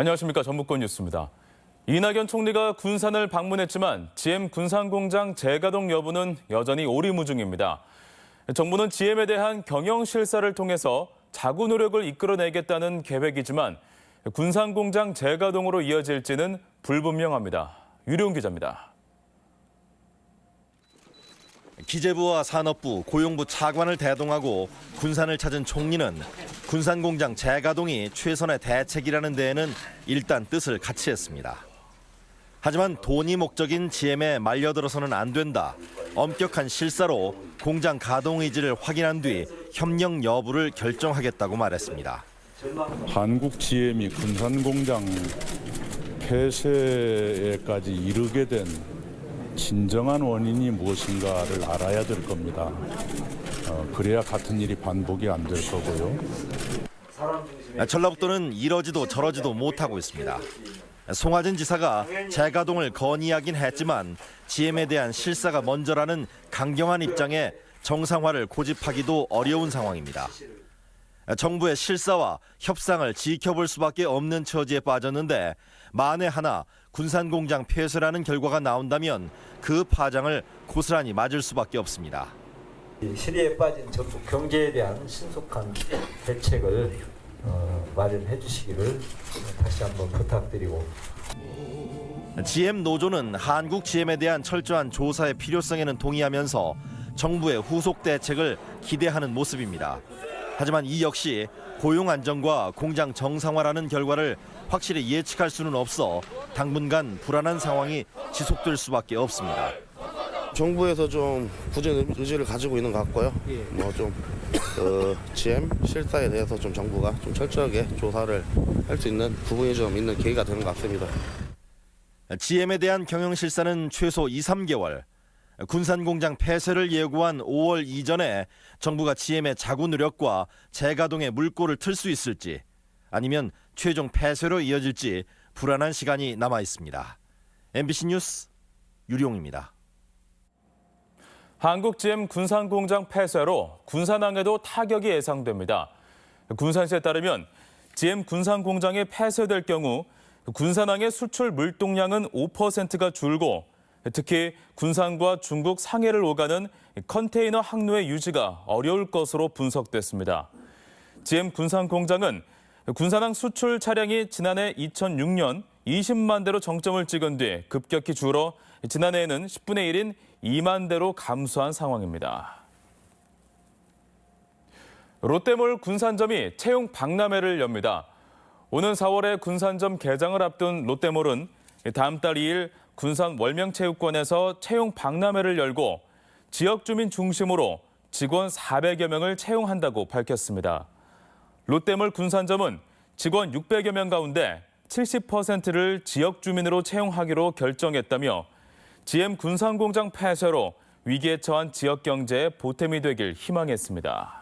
안녕하십니까. 전북권 뉴스입니다. 이낙연 총리가 군산을 방문했지만 GM 군산공장 재가동 여부는 여전히 오리무중입니다. 정부는 GM에 대한 경영 실사를 통해서 자구 노력을 이끌어내겠다는 계획이지만 군산공장 재가동으로 이어질지는 불분명합니다. 유룡 기자입니다. 기재부와 산업부, 고용부 차관을 대동하고 군산을 찾은 총리는 군산공장 재가동이 최선의 대책이라는 데에는 일단 뜻을 같이 했습니다. 하지만 돈이 목적인 GM에 말려들어서는 안 된다. 엄격한 실사로 공장 가동 의지를 확인한 뒤 협력 여부를 결정하겠다고 말했습니다. 한국 GM이 군산공장 폐쇄에까지 이르게 된 진정한 원인이 무엇인가를 알아야 될 겁니다. 그래야 같은 일이 반복이 안 될 거고요. 전라북도는 이러지도 저러지도 못하고 있습니다. 송하진 지사가 재가동을 건의하긴 했지만 GM에 대한 실사가 먼저라는 강경한 입장에 정상화를 고집하기도 어려운 상황입니다. 정부의 실사와 협상을 지켜볼 수밖에 없는 처지에 빠졌는데 만에 하나 군산공장 폐쇄라는 결과가 나온다면 그 파장을 고스란히 맞을 수밖에 없습니다. 시리에 빠진 전북 경제에 대한 신속한 대책을 마련해 주시기를 다시 한번 부탁드리고. GM 노조는 한국 GM에 대한 철저한 조사의 필요성에는 동의하면서 정부의 후속 대책을 기대하는 모습입니다. 하지만 이 역시 고용 안정과 공장 정상화라는 결과를 확실히 예측할 수는 없어 당분간 불안한 상황이 지속될 수밖에 없습니다. 정부에서 좀 굳은 의지를 가지고 있는 것 같고요. GM 실사에 대해서 좀 정부가 좀 철저하게 조사를 할 수 있는 부분이 좀 있는 계기가 되는 것 같습니다. GM에 대한 경영 실사는 최소 2~3개월. 군산공장 폐쇄를 예고한 5월 이전에 정부가 GM의 자구 노력과 재가동의 물꼬를 틀 수 있을지 아니면 최종 폐쇄로 이어질지 불안한 시간이 남아 있습니다. MBC 뉴스 유룡입니다. 한국 GM 군산공장 폐쇄로 군산항에도 타격이 예상됩니다. 군산시에 따르면 GM 군산공장이 폐쇄될 경우 군산항의 수출 물동량은 5%가 줄고 특히 군산과 중국 상해를 오가는 컨테이너 항로의 유지가 어려울 것으로 분석됐습니다. GM 군산공장은 군산항 수출 차량이 지난해 2006년 20만 대로 정점을 찍은 뒤 급격히 줄어 지난해에는 10분의 1인 2만 대로 감소한 상황입니다. 롯데몰 군산점이 채용 박람회를 엽니다. 오는 4월에 군산점 개장을 앞둔 롯데몰은 다음 달 2일 군산 월명체육관에서 채용 박람회를 열고 지역 주민 중심으로 직원 400여 명을 채용한다고 밝혔습니다. 롯데몰 군산점은 직원 600여 명 가운데 70%를 지역 주민으로 채용하기로 결정했다며 GM 군산공장 폐쇄로 위기에 처한 지역 경제에 보탬이 되길 희망했습니다.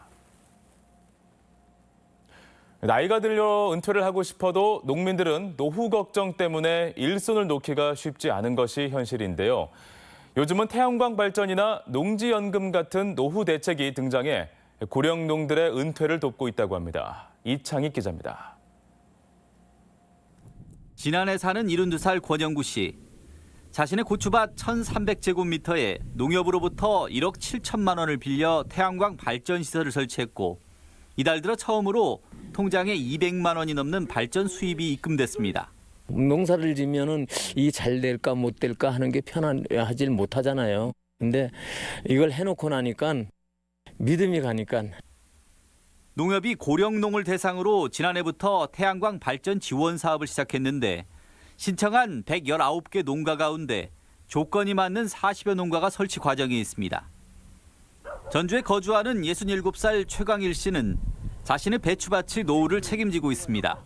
나이가 들려 은퇴를 하고 싶어도 농민들은 노후 걱정 때문에 일손을 놓기가 쉽지 않은 것이 현실인데요. 요즘은 태양광 발전이나 농지연금 같은 노후 대책이 등장해 고령농들의 은퇴를 돕고 있다고 합니다. 이창익 기자입니다. 지난해 사는 72살 권영구 씨. 자신의 고추밭 1,300제곱미터에 농협으로부터 1억 7천만 원을 빌려 태양광 발전 시설을 설치했고 이달 들어 처음으로 통장에 200만 원이 넘는 발전 수입이 입금됐습니다. 농사를 지면은 이 잘 될까 못 될까 하는 게 편하질 못하잖아요. 근데 이걸 해놓고 나니까 믿음이 가니까. 농협이 고령농을 대상으로 지난해부터 태양광 발전 지원 사업을 시작했는데 신청한 119개 농가 가운데 조건이 맞는 40여 농가가 설치 과정에 있습니다. 전주에 거주하는 67살 최광일 씨는 자신의 배추밭의 노후를 책임지고 있습니다.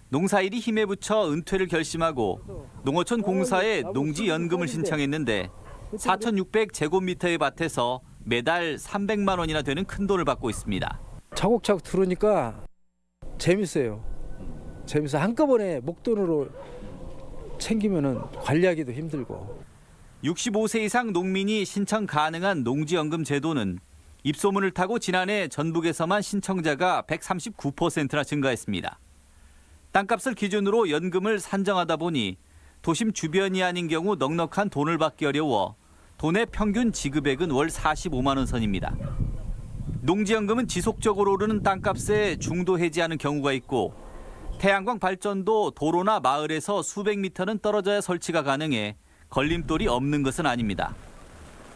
농사일이 힘에 부쳐 은퇴를 결심하고 농어촌 공사에 농지연금을 신청했는데 4,600제곱미터의 밭에서 매달 300만 원이나 되는 큰 돈을 받고 있습니다. 차곡차곡 들어오니까 재밌어요. 재밌어. 한꺼번에 목돈으로 챙기면은 관리하기도 힘들고. 65세 이상 농민이 신청 가능한 농지연금 제도는 입소문을 타고 지난해 전북에서만 신청자가 139%나 증가했습니다. 땅값을 기준으로 연금을 산정하다 보니 도심 주변이 아닌 경우 넉넉한 돈을 받기 어려워 돈의 평균 지급액은 월 45만 원 선입니다. 농지연금은 지속적으로 오르는 땅값에 중도 해지하는 경우가 있고 태양광 발전도 도로나 마을에서 수백 미터는 떨어져야 설치가 가능해 걸림돌이 없는 것은 아닙니다.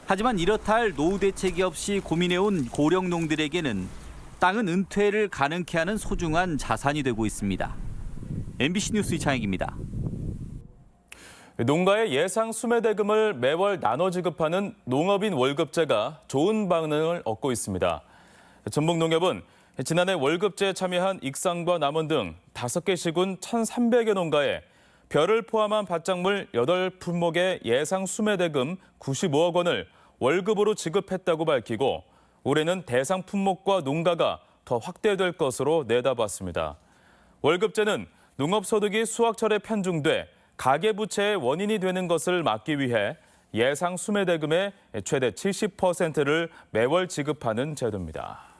하지만 이렇다 할 노후 대책이 없이 고민해온 고령농들에게는 땅은 은퇴를 가능케 하는 소중한 자산이 되고 있습니다. MBC 뉴스 이창익입니다. 농가의 예상 수매대금을 매월 나눠 지급하는 농업인 월급제가 좋은 반응을 얻고 있습니다. 전북농협은 지난해 월급제에 참여한 익산과 남원 등 5개 시군 1,300여 농가에 벼를 포함한 밭작물 8품목의 예상 수매대금 95억 원을 월급으로 지급했다고 밝히고 올해는 대상 품목과 농가가 더 확대될 것으로 내다봤습니다. 월급제는 농업소득이 수확철에 편중돼 가계부채의 원인이 되는 것을 막기 위해 예상 수매대금의 최대 70%를 매월 지급하는 제도입니다.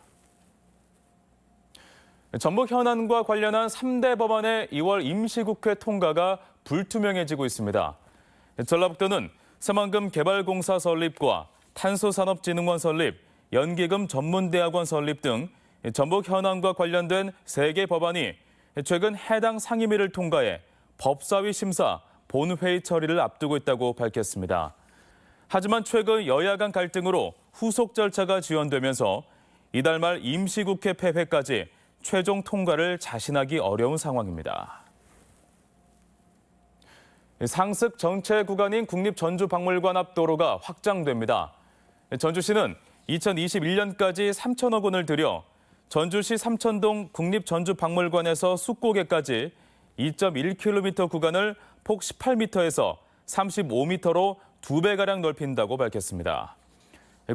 전북 현안과 관련한 3대 법안의 2월 임시국회 통과가 불투명해지고 있습니다. 전라북도는 새만금 개발공사 설립과 탄소산업진흥원 설립, 연기금 전문대학원 설립 등 전북 현안과 관련된 3개 법안이 최근 해당 상임위를 통과해 법사위 심사, 본회의 처리를 앞두고 있다고 밝혔습니다. 하지만 최근 여야 간 갈등으로 후속 절차가 지연되면서 이달 말 임시국회 폐회까지 최종 통과를 자신하기 어려운 상황입니다. 상습 정체 구간인 국립전주박물관 앞 도로가 확장됩니다. 전주시는 2021년까지 3천억 원을 들여 전주시 삼천동 국립전주박물관에서 쑥고개까지 2.1km 구간을 폭 18m에서 35m로 2배가량 넓힌다고 밝혔습니다.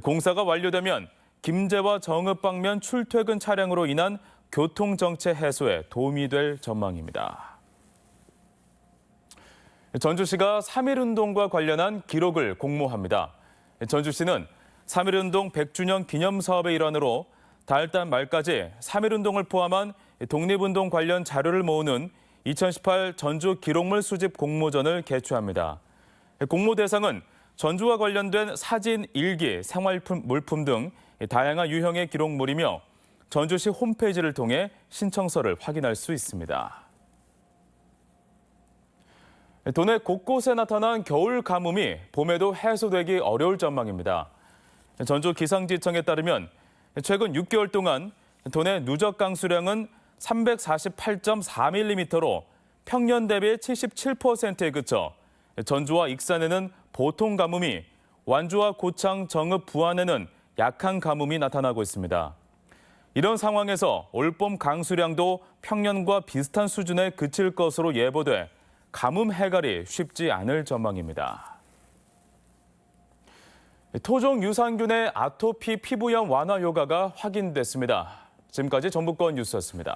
공사가 완료되면 김제와 정읍 방면 출퇴근 차량으로 인한 교통정체 해소에 도움이 될 전망입니다. 전주시가 3.1운동과 관련한 기록을 공모합니다. 전주시는 3.1운동 100주년 기념사업의 일환으로 다음 달 말까지 3.1운동을 포함한 독립운동 관련 자료를 모으는 2018 전주 기록물 수집 공모전을 개최합니다. 공모 대상은 전주와 관련된 사진, 일기, 생활물품 등 다양한 유형의 기록물이며 전주시 홈페이지를 통해 신청서를 확인할 수 있습니다. 도내 곳곳에 나타난 겨울 가뭄이 봄에도 해소되기 어려울 전망입니다. 전주 기상지청에 따르면 최근 6개월 동안 도내 누적 강수량은 348.4mm로 평년 대비 77%에 그쳐 전주와 익산에는 보통 가뭄이, 완주와 고창, 정읍, 부안에는 약한 가뭄이 나타나고 있습니다. 이런 상황에서 올봄 강수량도 평년과 비슷한 수준에 그칠 것으로 예보돼 가뭄 해결이 쉽지 않을 전망입니다. 토종 유산균의 아토피 피부염 완화 효과가 확인됐습니다. 지금까지 전북권 뉴스였습니다.